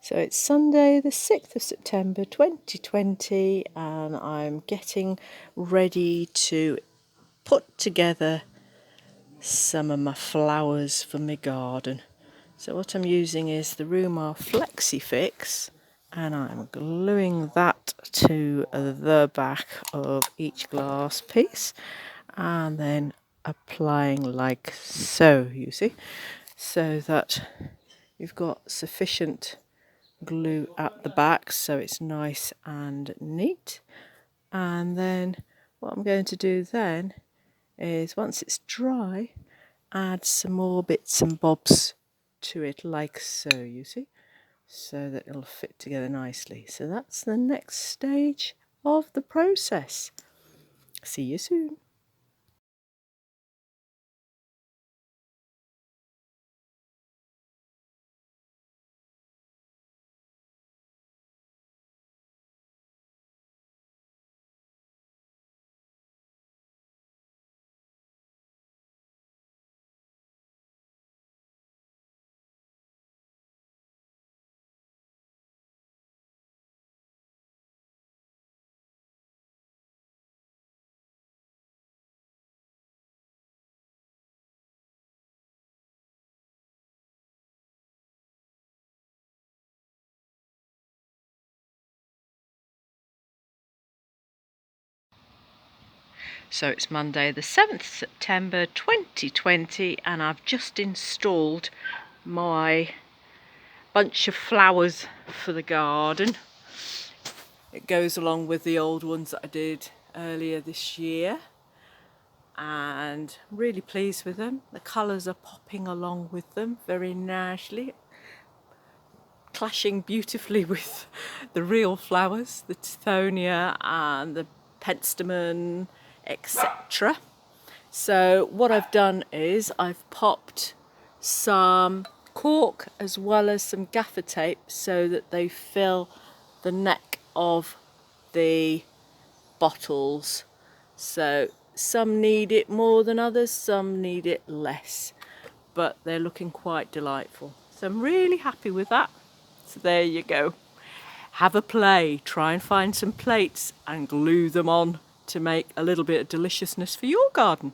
So it's Sunday the 6th of September 2020 and I'm getting ready to put together some of my flowers for my garden. So what I'm using is the Rewmar Flexy Fix and I'm gluing that to the back of each glass piece and then applying like so, you see, so that you've got sufficient glue at the back so it's nice and neat. And then what I'm going to do then is, once it's dry, add some more bits and bobs to it like so, you see, so that it'll fit together nicely. So that's the next stage of the process. See you soon. So it's Monday the 7th September 2020 and I've just installed my bunch of flowers for the garden. It goes along with the old ones that I did earlier this year and I'm really pleased with them. The colours are popping along with them very nicely, clashing beautifully with the real flowers, the tithonia and the penstemon, etc. So what I've done is I've popped some cork as well as some gaffer tape so that they fill the neck of the bottles. So some need it more than others, some need it less, but they're looking quite delightful. So I'm really happy with that. So there you go. Have a play, try and find some plates and glue them on to make a little bit of deliciousness for your garden.